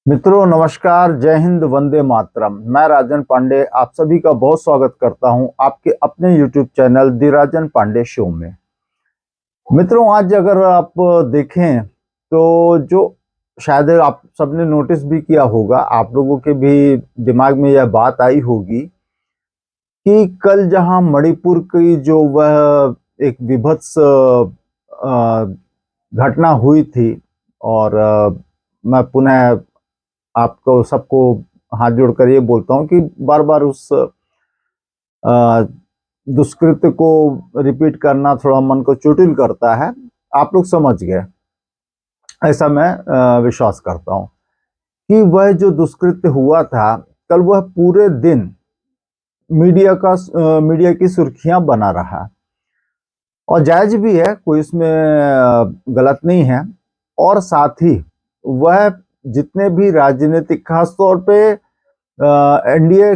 मित्रों नमस्कार, जय हिंद, वंदे मातरम। मैं राजन पांडे आप सभी का बहुत स्वागत करता हूं आपके अपने YouTube चैनल दी राजन पांडे शो में। मित्रों आज अगर आप देखें तो जो शायद आप सबने नोटिस भी किया होगा, आप लोगों के भी दिमाग में यह बात आई होगी कि कल जहां मणिपुर की जो वह एक विभत्स घटना हुई थी और मैं पुनः आपको सबको हाथ जोड़कर ये बोलता हूँ कि बार बार उस दुष्कृत्य को रिपीट करना थोड़ा मन को चोटिल करता है। आप लोग समझ गए, ऐसा मैं विश्वास करता हूँ कि वह जो दुष्कृत्य हुआ था कल, वह पूरे दिन मीडिया की सुर्खियां बना रहा और जायज भी है, कोई इसमें गलत नहीं है। और साथ ही वह जितने भी राजनीतिक, खासतौर पे एनडीए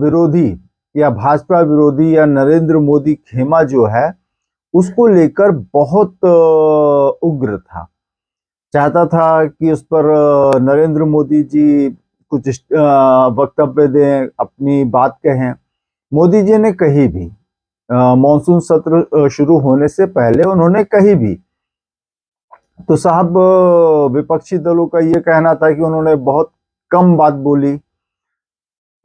विरोधी या भाजपा विरोधी या नरेंद्र मोदी खेमा जो है उसको लेकर बहुत उग्र था, चाहता था कि उस पर नरेंद्र मोदी जी कुछ वक्तव्य दें, अपनी बात कहें। मोदी जी ने कहीं भी मॉनसून सत्र शुरू होने से पहले उन्होंने कहीं भी, तो साहब विपक्षी दलों का ये कहना था कि उन्होंने बहुत कम बात बोली।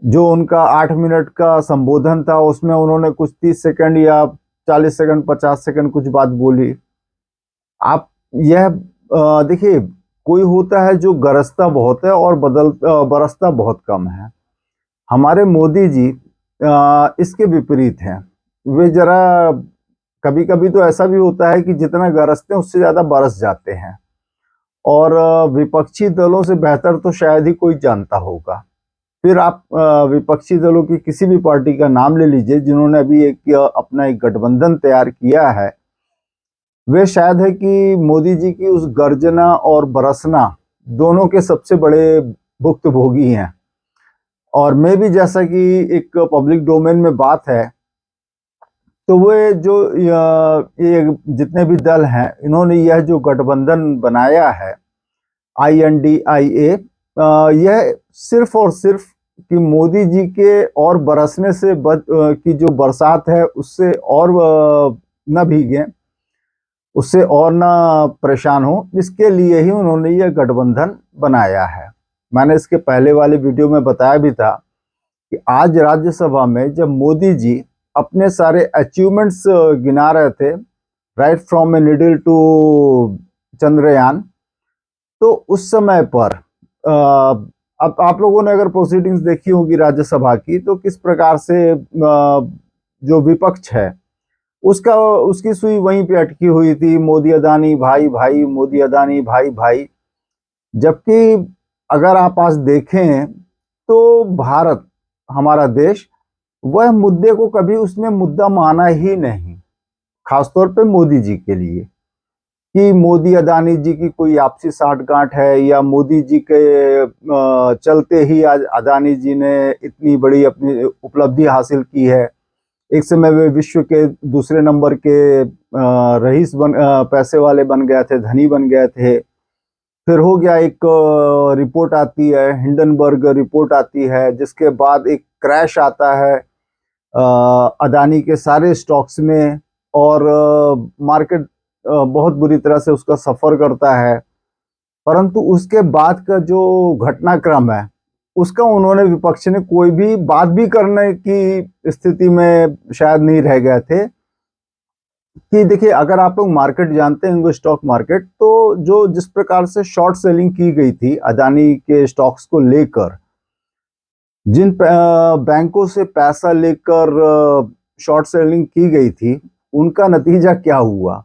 जो उनका 8 मिनट का संबोधन था उसमें उन्होंने कुछ 30 सेकंड या 40 सेकंड 50 सेकंड कुछ बात बोली। आप यह देखिए, कोई होता है जो गरजता बहुत है और बरसता बहुत कम है। हमारे मोदी जी इसके विपरीत हैं। वे जरा, कभी कभी तो ऐसा भी होता है कि जितना गरजते हैं उससे ज्यादा बरस जाते हैं। और विपक्षी दलों से बेहतर तो शायद ही कोई जानता होगा। फिर आप विपक्षी दलों की किसी भी पार्टी का नाम ले लीजिए जिन्होंने अभी अपना एक गठबंधन तैयार किया है, वे शायद है कि मोदी जी की उस गर्जना और बरसना दोनों के सबसे बड़े भुक्तभोगी हैं। और मैं भी, जैसा कि एक पब्लिक डोमेन में बात है, तो वे जो ये जितने भी दल हैं, इन्होंने यह जो गठबंधन बनाया है INDIA, यह सिर्फ और सिर्फ कि मोदी जी के और बरसने से की जो बरसात है उससे और न भीगे, उससे और ना परेशान हो, इसके लिए ही उन्होंने यह गठबंधन बनाया है। मैंने इसके पहले वाले वीडियो में बताया भी था कि आज राज्यसभा में जब मोदी जी अपने सारे अचीवमेंट्स गिना रहे थे, right from a needle to Chandrayaan, तो उस समय पर अब आप लोगों ने अगर प्रोसीडिंग्स देखी होगी राज्यसभा की, तो किस प्रकार से जो विपक्ष है उसका उसकी सुई वहीं पे अटकी हुई थी, मोदी अदानी भाई भाई, मोदी अदानी भाई भाई। जबकि अगर आप आज देखें तो भारत, हमारा देश, वह मुद्दे को कभी उसने मुद्दा माना ही नहीं, खासतौर पे मोदी जी के लिए, कि मोदी अदानी जी की कोई आपसी साठगांठ है या मोदी जी के चलते ही आज अदानी जी ने इतनी बड़ी अपनी उपलब्धि हासिल की है। एक समय वे विश्व के दूसरे नंबर के रईस पैसे वाले बन गए थे, धनी बन गए थे। फिर हो गया, एक रिपोर्ट आती है, हिंडनबर्ग रिपोर्ट आती है, जिसके बाद एक क्रैश आता है अदानी के सारे स्टॉक्स में, और मार्केट बहुत बुरी तरह से उसका सफर करता है। परंतु उसके बाद का जो घटनाक्रम है उसका उन्होंने, विपक्ष ने कोई भी बात भी करने की स्थिति में शायद नहीं रह गए थे। कि देखिए, अगर आप लोग मार्केट जानते हैं, स्टॉक मार्केट, तो जो जिस प्रकार से शॉर्ट सेलिंग की गई थी अदानी के स्टॉक्स को लेकर, जिन बैंकों से पैसा लेकर शॉर्ट सेलिंग की गई थी, उनका नतीजा क्या हुआ?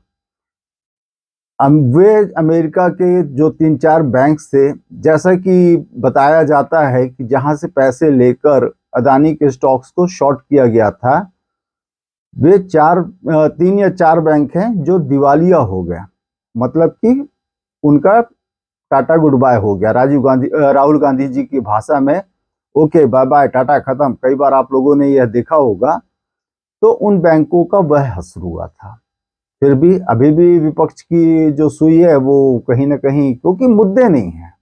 वे अमेरिका के जो 3-4 बैंक थे, जैसा कि बताया जाता है कि जहां से पैसे लेकर अदानी के स्टॉक्स को शॉर्ट किया गया था, वे 3 या 4 बैंक हैं जो दिवालिया हो गए। मतलब कि उनका टाटा गुड बाय हो गया। राहुल गांधी जी की भाषा में ओके बाय बाय, टाटा खत्म। कई बार आप लोगों ने यह देखा होगा। तो उन बैंकों का वह हश्र हुआ था। फिर भी अभी भी विपक्ष की जो सुई है वो कहीं ना कहीं, क्योंकि मुद्दे नहीं है,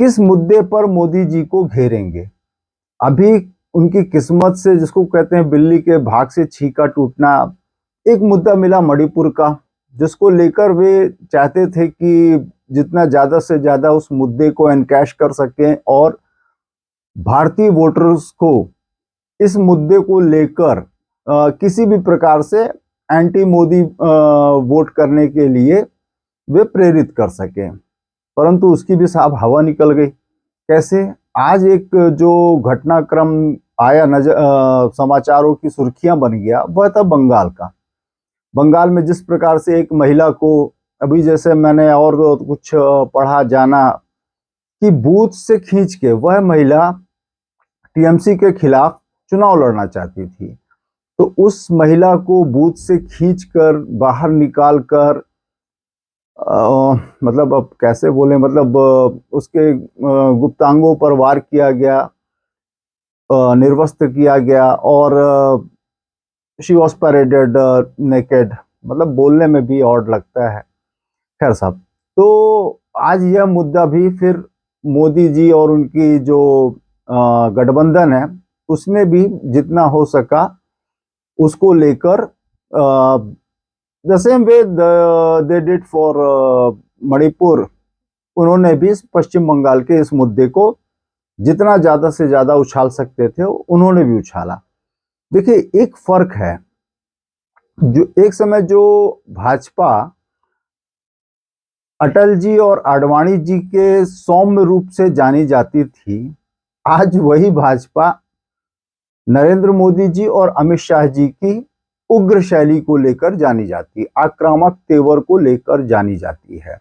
किस मुद्दे पर मोदी जी को घेरेंगे। अभी उनकी किस्मत से, जिसको कहते हैं बिल्ली के भाग से छीका टूटना, एक मुद्दा मिला मणिपुर का, जिसको लेकर वे चाहते थे कि जितना ज्यादा से ज्यादा उस मुद्दे को एनकैश कर सकें और भारतीय वोटर्स को इस मुद्दे को लेकर किसी भी प्रकार से एंटी मोदी वोट करने के लिए वे प्रेरित कर सकें। परंतु उसकी भी साफ हवा निकल गई। कैसे? आज एक जो घटनाक्रम आया नजर, समाचारों की सुर्खियां बन गया, वह था बंगाल का। बंगाल में जिस प्रकार से एक महिला को, अभी जैसे मैंने और कुछ पढ़ा जाना कि बूथ से खींच के वह महिला टीएमसी के खिलाफ चुनाव लड़ना चाहती थी, तो उस महिला को बूथ से खींचकर बाहर निकाल कर, मतलब अब कैसे बोले, मतलब उसके गुप्तांगों पर वार किया गया, निर्वस्त्र किया गया और शी वॉज पैरेडेड नेकेड। मतलब बोलने में भी ऑड लगता है। खैर साहब, तो आज यह मुद्दा भी फिर मोदी जी और उनकी जो गठबंधन है, उसने भी जितना हो सका उसको लेकर the same way they did for Manipur, उन्होंने भी पश्चिम बंगाल के इस मुद्दे को जितना ज्यादा से ज्यादा उछाल सकते थे उन्होंने भी उछाला। देखिए, एक फर्क है, जो एक समय जो भाजपा अटल जी और आडवाणी जी के सौम्य रूप से जानी जाती थी, आज वही भाजपा नरेंद्र मोदी जी और अमित शाह जी की उग्र शैली को लेकर जानी जाती है, आक्रामक तेवर को लेकर जानी जाती है,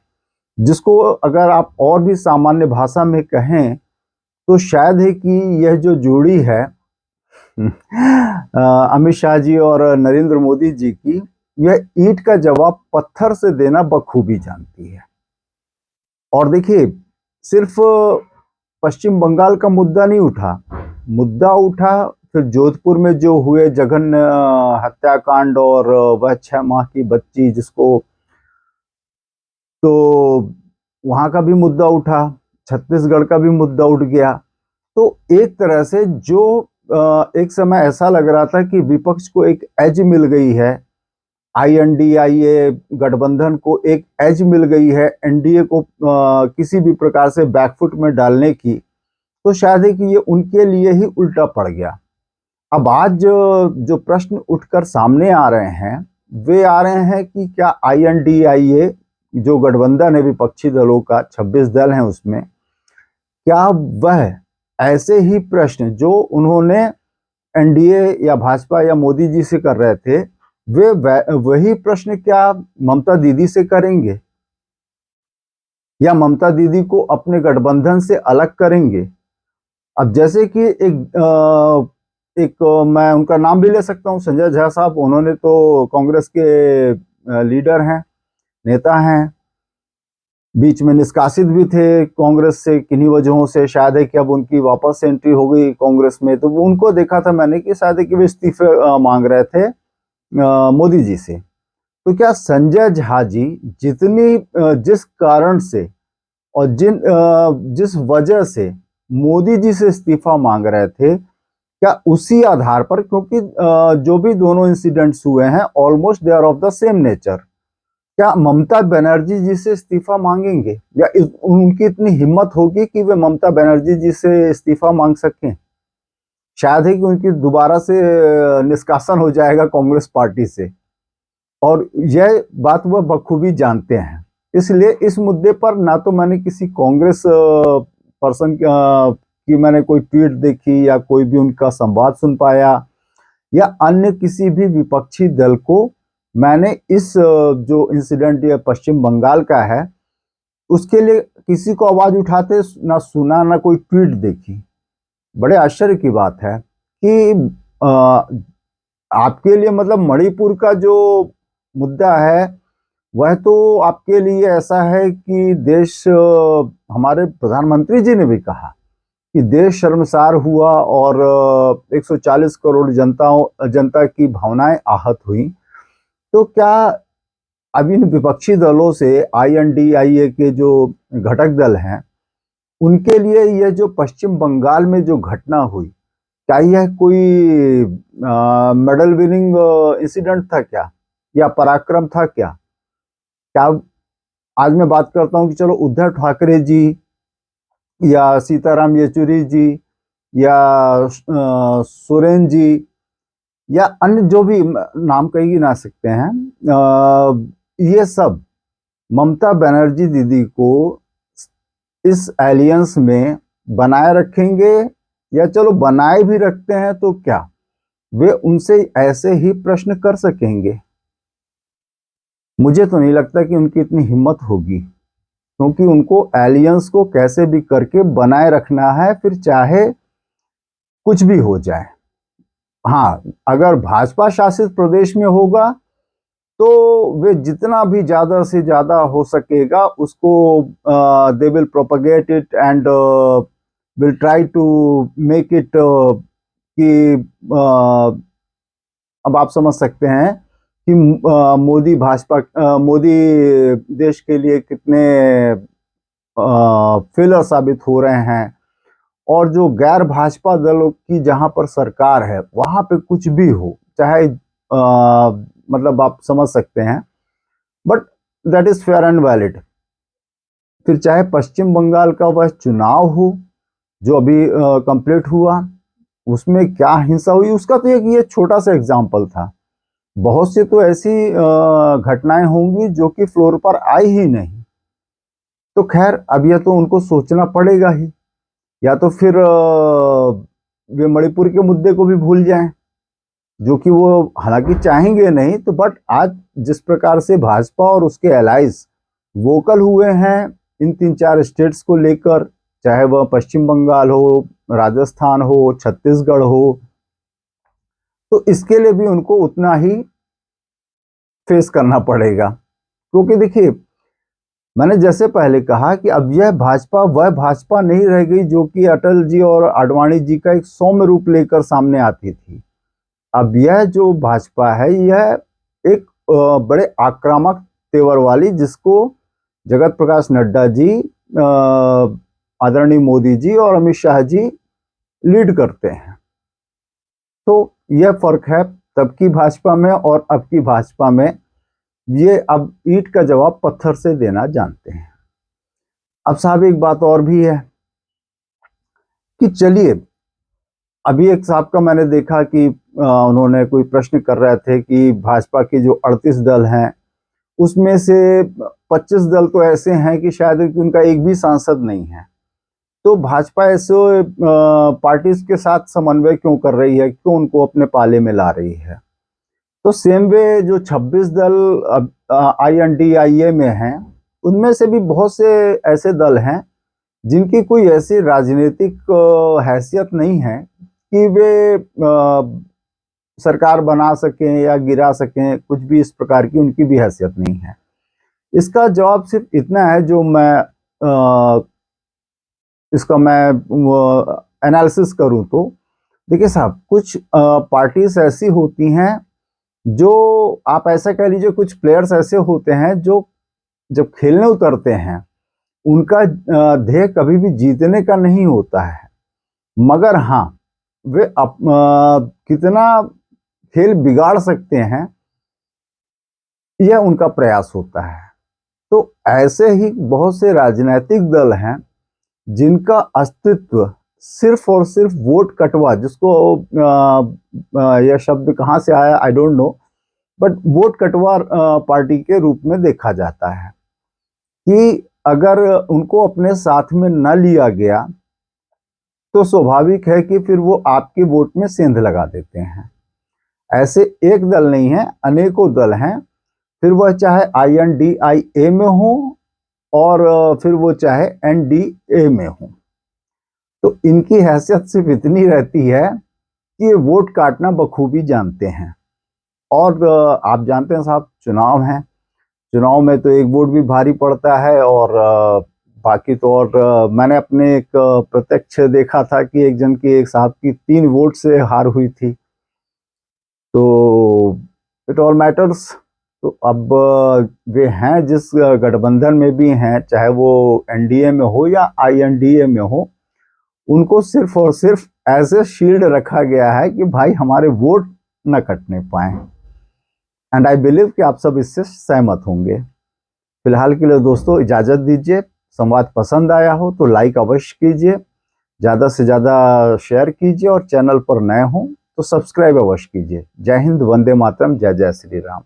जिसको अगर आप और भी सामान्य भाषा में कहें तो शायद है कि यह जो जोड़ी है अमित शाह जी और नरेंद्र मोदी जी की, यह ईंट का जवाब पत्थर से देना बखूबी जानती है। और देखिए, सिर्फ पश्चिम बंगाल का मुद्दा नहीं उठा, मुद्दा उठा फिर जोधपुर में जो हुए जघन्य हत्याकांड और वह 6 माह की बच्ची जिसको, तो वहां का भी मुद्दा उठा, छत्तीसगढ़ का भी मुद्दा उठ गया। तो एक तरह से जो एक समय ऐसा लग रहा था कि विपक्ष को एक एज मिल गई है, INDIA गठबंधन को एक एज मिल गई है एनडीए को किसी भी प्रकार से बैकफुट में डालने की, तो शायद है कि ये उनके लिए ही उल्टा पड़ गया। अब आज जो प्रश्न उठकर सामने आ रहे हैं, वे आ रहे हैं कि क्या INDIA जो गठबंधन है विपक्षी दलों का, 26 दल हैं उसमें, क्या वह ऐसे ही प्रश्न जो उन्होंने एनडीए या भाजपा या मोदी जी से कर रहे थे, वे वही प्रश्न क्या ममता दीदी से करेंगे, या ममता दीदी को अपने गठबंधन से अलग करेंगे? अब जैसे कि एक मैं उनका नाम भी ले सकता हूं, संजय झा साहब, उन्होंने तो कांग्रेस के लीडर हैं, नेता हैं, बीच में निष्कासित भी थे कांग्रेस से किन्हीं वजहों से, शायद है कि अब उनकी वापस एंट्री हो गई कांग्रेस में, तो उनको देखा था मैंने कि शायद है कि वे इस्तीफे मांग रहे थे मोदी जी से। तो क्या संजय झा जी जिस कारण से और जिस वजह से मोदी जी से इस्तीफा मांग रहे थे, क्या उसी आधार पर, क्योंकि जो भी दोनों इंसिडेंट्स हुए हैं almost they are of the same nature, क्या ममता बनर्जी जी से इस्तीफा मांगेंगे, या उनकी इतनी हिम्मत होगी कि वे ममता बनर्जी जी से इस्तीफा मांग सकें? शायद है कि उनकी दोबारा से निष्कासन हो जाएगा कांग्रेस पार्टी से, और यह बात वह बखूबी जानते हैं। इसलिए इस मुद्दे पर ना तो मैंने किसी कांग्रेस पर्सन की मैंने कोई ट्वीट देखी या कोई भी उनका संवाद सुन पाया, या अन्य किसी भी विपक्षी दल को मैंने इस जो इंसिडेंट ये पश्चिम बंगाल का है उसके लिए किसी को आवाज उठाते ना सुना, ना कोई ट्वीट देखी। बड़े आश्चर्य की बात है कि आपके लिए, मतलब मणिपुर का जो मुद्दा है वह तो आपके लिए ऐसा है कि देश, हमारे प्रधानमंत्री जी ने भी कहा कि देश शर्मसार हुआ और 140 करोड़ जनता की भावनाएं आहत हुई। तो क्या अब इन विपक्षी दलों से INDIA के जो घटक दल हैं उनके लिए यह जो पश्चिम बंगाल में जो घटना हुई, क्या यह कोई मेडल विनिंग इंसिडेंट था क्या, या पराक्रम था क्या? क्या आज मैं बात करता हूं कि चलो उद्धव ठाकरे जी या सीताराम येचुरी जी या सोरेन जी या अन्य जो भी नाम कही ना सकते हैं, ये सब ममता बनर्जी दीदी को इस एलियंस में बनाए रखेंगे, या चलो बनाए भी रखते हैं तो क्या वे उनसे ऐसे ही प्रश्न कर सकेंगे? मुझे तो नहीं लगता कि उनकी इतनी हिम्मत होगी, क्योंकि उनको एलियंस को कैसे भी करके बनाए रखना है, फिर चाहे कुछ भी हो जाए। हाँ, अगर भाजपा शासित प्रदेश में होगा तो वे जितना भी ज्यादा से ज्यादा हो सकेगा उसको they will propagate it and will try to make it कि अब आप समझ सकते हैं कि मोदी देश के लिए कितने फेलर साबित हो रहे हैं, और जो गैर भाजपा दलों की जहां पर सरकार है वहां पे कुछ भी हो, चाहे मतलब आप समझ सकते हैं, but that is fair and valid. फिर चाहे पश्चिम बंगाल का वह चुनाव हो जो अभी कंप्लीट हुआ, उसमें क्या हिंसा हुई, उसका तो एक ये छोटा सा एग्जाम्पल था। बहुत सी तो ऐसी घटनाएं होंगी जो कि फ्लोर पर आई ही नहीं। तो खैर, अब यह तो उनको सोचना पड़ेगा ही, या तो फिर वे मणिपुर के मुद्दे को भी भूल जाएं, जो कि वो हालांकि चाहेंगे नहीं, तो बट आज जिस प्रकार से भाजपा और उसके एलाइज वोकल हुए हैं इन 3-4 स्टेट्स को लेकर, चाहे वह पश्चिम बंगाल हो, राजस्थान हो, छत्तीसगढ़ हो, तो इसके लिए भी उनको उतना ही फेस करना पड़ेगा। क्योंकि देखिए, मैंने जैसे पहले कहा कि अब यह भाजपा वह भाजपा नहीं रह गई जो कि अटल जी और आडवाणी जी का एक सौम्य रूप लेकर सामने आती थी। अब यह जो भाजपा है, यह एक बड़े आक्रामक तेवर वाली, जिसको जगत प्रकाश नड्डा जी, आदरणीय मोदी जी और अमित शाह जी लीड करते हैं। तो यह फर्क है तब की भाजपा में और अब की भाजपा में। ये अब ईंट का जवाब पत्थर से देना जानते हैं। अब साहब एक बात और भी है कि चलिए, अभी एक साहब का मैंने देखा कि उन्होंने कोई प्रश्न कर रहे थे कि भाजपा के जो 38 दल हैं उसमें से 25 दल तो ऐसे हैं कि शायद उनका एक भी सांसद नहीं है। तो भाजपा ऐसे पार्टीज के साथ समन्वय क्यों कर रही है, क्यों उनको अपने पाले में ला रही है? तो सेम वे जो 26 दल INDIA में हैं, उनमें से भी बहुत से ऐसे दल हैं जिनकी कोई ऐसी राजनीतिक हैसियत नहीं है कि वे सरकार बना सकें या गिरा सकें, कुछ भी इस प्रकार की उनकी भी हैसियत नहीं है। इसका जवाब सिर्फ इतना है, जो इसका मैं एनालिसिस करूं तो देखिए साहब, कुछ पार्टीज ऐसी होती हैं, जो आप ऐसा कह लीजिए, कुछ प्लेयर्स ऐसे होते हैं जो जब खेलने उतरते हैं उनका ध्येय कभी भी जीतने का नहीं होता है, मगर हाँ, वे कितना खेल बिगाड़ सकते हैं यह उनका प्रयास होता है। तो ऐसे ही बहुत से राजनीतिक दल हैं जिनका अस्तित्व सिर्फ और सिर्फ वोट कटवा, जिसको यह शब्द कहाँ से आया I don't know, but vote कटवा पार्टी के रूप में देखा जाता है कि अगर उनको अपने साथ में न लिया गया तो स्वाभाविक है कि फिर वो आपके वोट में सेंध लगा देते हैं। ऐसे एक दल नहीं है, अनेकों दल हैं, फिर वह चाहे INDIA में हो और फिर वो चाहे NDA में हो। तो इनकी हैसियत सिर्फ इतनी रहती है कि ये वोट काटना बखूबी जानते हैं। और आप जानते हैं साहब, चुनाव हैं, चुनाव में तो एक वोट भी भारी पड़ता है, और बाकी तो, और मैंने अपने एक प्रत्यक्ष देखा था कि एक जन की, एक साहब की 3 वोट से हार हुई थी। तो इट ऑल मैटर्स तो अब वे हैं जिस गठबंधन में भी हैं, चाहे वो एनडीए में हो या आईएनडीए में हो, उनको सिर्फ और सिर्फ एज ए शील्ड रखा गया है कि भाई हमारे वोट न कटने पाए। एंड आई बिलीव कि आप सब इससे सहमत होंगे। फिलहाल के लिए दोस्तों इजाजत दीजिए। संवाद पसंद आया हो तो लाइक अवश्य कीजिए, ज़्यादा से ज़्यादा शेयर कीजिए और चैनल पर नए हों तो सब्सक्राइब अवश्य कीजिए। जय हिंद, वंदे मातरम, जय जय श्री राम।